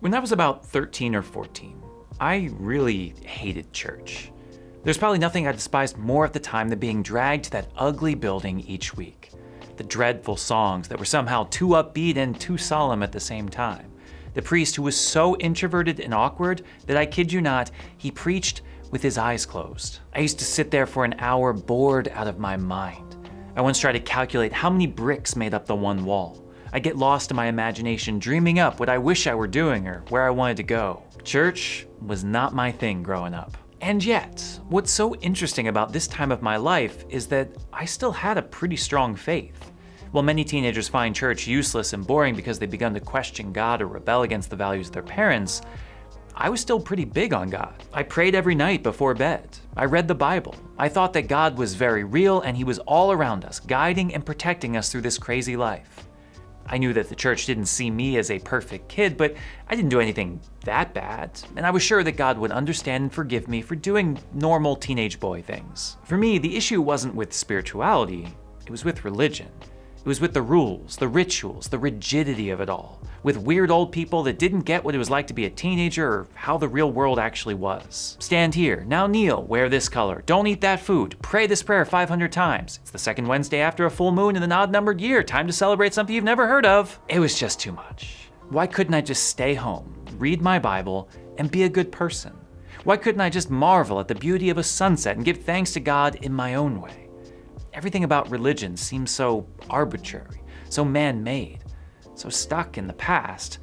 When I was about 13 or 14, I really hated church. There's probably nothing I despised more at the time than being dragged to that ugly building each week. The dreadful songs that were somehow too upbeat and too solemn at the same time. The priest who was so introverted and awkward that, I kid you not, he preached with his eyes closed. I used to sit there for an hour bored out of my mind. I once tried to calculate how many bricks made up the one wall. I'd get lost in my imagination, dreaming up what I wish I were doing or where I wanted to go. Church was not my thing growing up. And yet, what's so interesting about this time of my life is that I still had a pretty strong faith. While many teenagers find church useless and boring because they've begun to question God or rebel against the values of their parents, I was still pretty big on God. I prayed every night before bed. I read the Bible. I thought that God was very real and he was all around us, guiding and protecting us through this crazy life. I knew that the church didn't see me as a perfect kid, but I didn't do anything that bad, and I was sure that God would understand and forgive me for doing normal teenage boy things. For me, the issue wasn't with spirituality, it was with religion. It was with the rules, the rituals, the rigidity of it all, with weird old people that didn't get what it was like to be a teenager or how the real world actually was. Stand here, now kneel, wear this color, don't eat that food, pray this prayer 500 times. It's the second Wednesday after a full moon in an odd-numbered year, time to celebrate something you've never heard of. It was just too much. Why couldn't I just stay home, read my Bible, and be a good person? Why couldn't I just marvel at the beauty of a sunset and give thanks to God in my own way? Everything about religion seems so arbitrary, so man-made, so stuck in the past,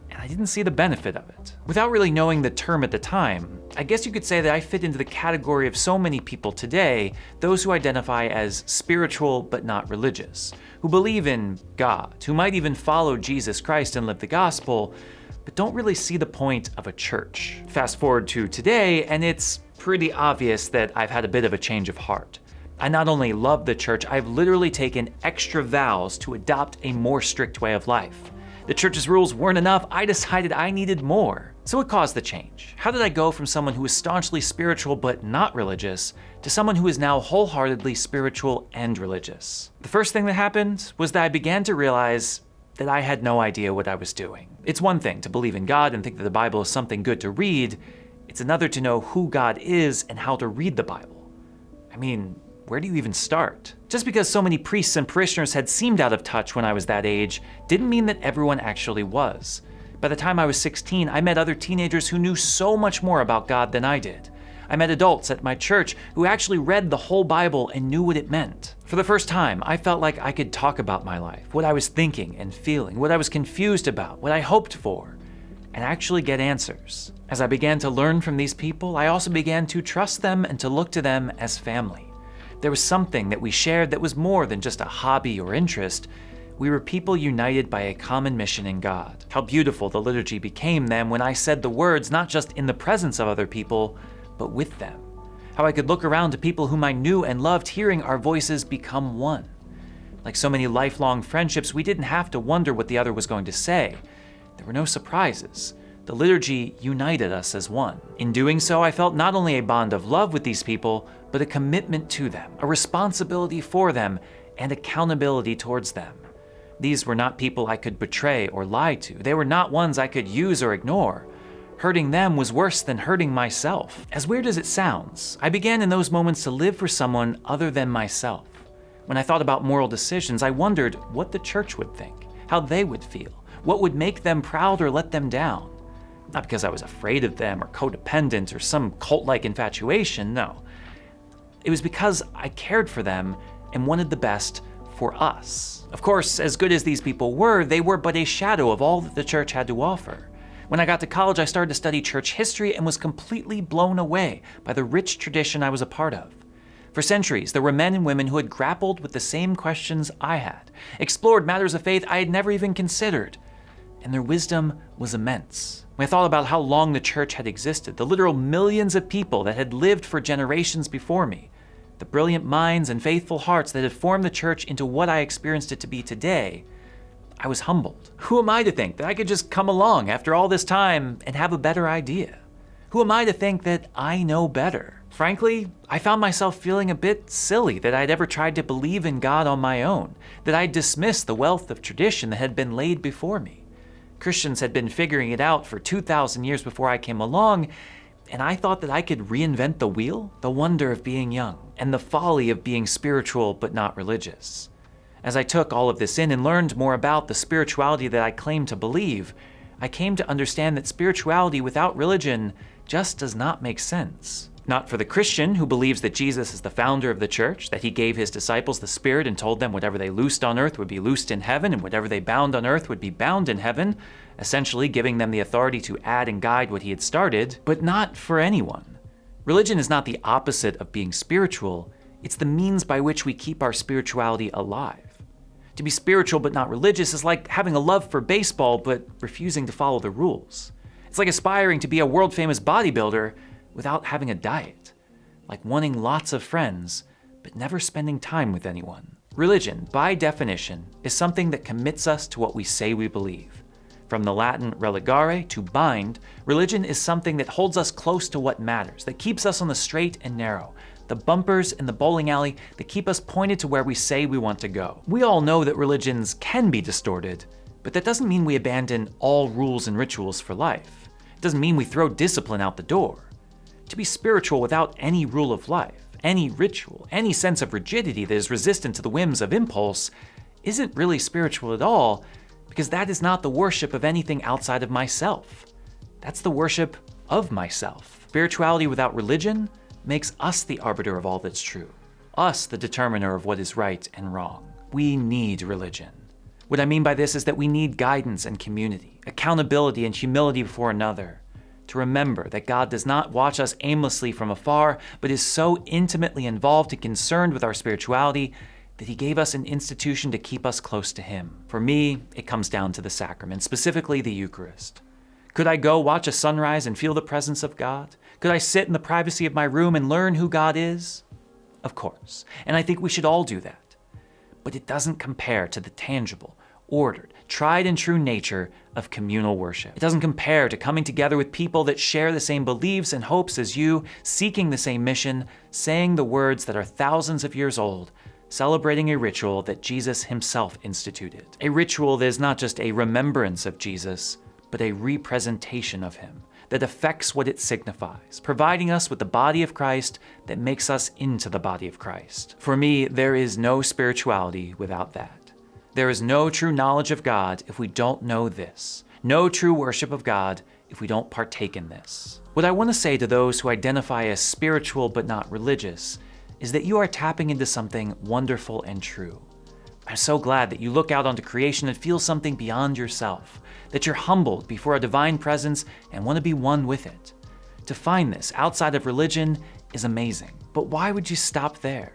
and I didn't see the benefit of it. Without really knowing the term at the time, I guess you could say that I fit into the category of so many people today, those who identify as spiritual but not religious, who believe in God, who might even follow Jesus Christ and live the gospel, but don't really see the point of a church. Fast forward to today, and it's pretty obvious that I've had a bit of a change of heart. I not only love the church, I've literally taken extra vows to adopt a more strict way of life. The church's rules weren't enough, I decided I needed more. So what caused the change? How did I go from someone who was staunchly spiritual but not religious to someone who is now wholeheartedly spiritual and religious? The first thing that happened was that I began to realize that I had no idea what I was doing. It's one thing to believe in God and think that the Bible is something good to read. It's another to know who God is and how to read the Bible. I mean, where do you even start? Just because so many priests and parishioners had seemed out of touch when I was that age didn't mean that everyone actually was. By the time I was 16, I met other teenagers who knew so much more about God than I did. I met adults at my church who actually read the whole Bible and knew what it meant. For the first time, I felt like I could talk about my life, what I was thinking and feeling, what I was confused about, what I hoped for, and actually get answers. As I began to learn from these people, I also began to trust them and to look to them as family. There was something that we shared that was more than just a hobby or interest. We were people united by a common mission in God. How beautiful the liturgy became then when I said the words not just in the presence of other people, but with them. How I could look around to people whom I knew and loved, hearing our voices become one. Like so many lifelong friendships, we didn't have to wonder what the other was going to say. There were no surprises. The liturgy united us as one. In doing so, I felt not only a bond of love with these people, but a commitment to them, a responsibility for them, and accountability towards them. These were not people I could betray or lie to. They were not ones I could use or ignore. Hurting them was worse than hurting myself. As weird as it sounds, I began in those moments to live for someone other than myself. When I thought about moral decisions, I wondered what the church would think, how they would feel, what would make them proud or let them down. Not because I was afraid of them or codependent or some cult-like infatuation, no. It was because I cared for them and wanted the best for us. Of course, as good as these people were, they were but a shadow of all that the church had to offer. When I got to college, I started to study church history and was completely blown away by the rich tradition I was a part of. For centuries, there were men and women who had grappled with the same questions I had, explored matters of faith I had never even considered, and their wisdom was immense. When I thought about how long the church had existed, the literal millions of people that had lived for generations before me, the brilliant minds and faithful hearts that had formed the church into what I experienced it to be today, I was humbled. Who am I to think that I could just come along after all this time and have a better idea? Who am I to think that I know better? Frankly, I found myself feeling a bit silly that I'd ever tried to believe in God on my own, that I'd dismissed the wealth of tradition that had been laid before me. Christians had been figuring it out for 2,000 years before I came along, and I thought that I could reinvent the wheel, the wonder of being young, and the folly of being spiritual but not religious. As I took all of this in and learned more about the spirituality that I claim to believe, I came to understand that spirituality without religion just does not make sense. Not for the Christian who believes that Jesus is the founder of the church, that he gave his disciples the Spirit and told them whatever they loosed on earth would be loosed in heaven and whatever they bound on earth would be bound in heaven, essentially giving them the authority to add and guide what he had started, but not for anyone. Religion is not the opposite of being spiritual, it's the means by which we keep our spirituality alive. To be spiritual but not religious is like having a love for baseball but refusing to follow the rules. It's like aspiring to be a world-famous bodybuilder without having a diet. Like wanting lots of friends but never spending time with anyone. Religion, by definition, is something that commits us to what we say we believe. From the Latin religare, to bind, religion is something that holds us close to what matters, that keeps us on the straight and narrow, the bumpers in the bowling alley that keep us pointed to where we say we want to go. We all know that religions can be distorted, but that doesn't mean we abandon all rules and rituals for life. It doesn't mean we throw discipline out the door. To be spiritual without any rule of life, any ritual, any sense of rigidity that is resistant to the whims of impulse isn't really spiritual at all, because that is not the worship of anything outside of myself. That's the worship of myself. Spirituality without religion makes us the arbiter of all that's true, us the determiner of what is right and wrong. We need religion. What I mean by this is that we need guidance and community, accountability and humility before another, to remember that God does not watch us aimlessly from afar, but is so intimately involved and concerned with our spirituality that he gave us an institution to keep us close to him. For me, it comes down to the sacrament, specifically the Eucharist. Could I go watch a sunrise and feel the presence of God? Could I sit in the privacy of my room and learn who God is? Of course, and I think we should all do that. But it doesn't compare to the tangible, ordered, tried and true nature of communal worship. It doesn't compare to coming together with people that share the same beliefs and hopes as you, seeking the same mission, saying the words that are thousands of years old, celebrating a ritual that Jesus himself instituted. A ritual that is not just a remembrance of Jesus, but a representation of him that affects what it signifies, providing us with the body of Christ that makes us into the body of Christ. For me, there is no spirituality without that. There is no true knowledge of God if we don't know this. No true worship of God if we don't partake in this. What I want to say to those who identify as spiritual but not religious is that you are tapping into something wonderful and true. I'm so glad that you look out onto creation and feel something beyond yourself, that you're humbled before a divine presence and want to be one with it. To find this outside of religion is amazing, but why would you stop there?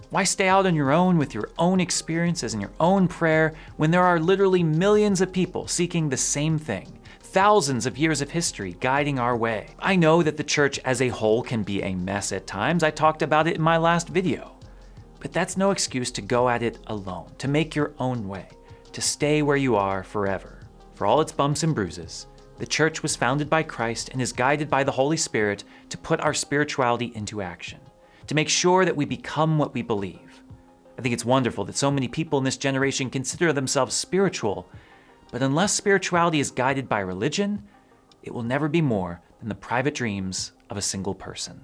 Why stay out on your own with your own experiences and your own prayer when there are literally millions of people seeking the same thing, thousands of years of history guiding our way? I know that the church as a whole can be a mess at times. I talked about it in my last video. But that's no excuse to go at it alone, to make your own way, to stay where you are forever. For all its bumps and bruises, the church was founded by Christ and is guided by the Holy Spirit to put our spirituality into action, to make sure that we become what we believe. I think it's wonderful that so many people in this generation consider themselves spiritual, but unless spirituality is guided by religion, it will never be more than the private dreams of a single person.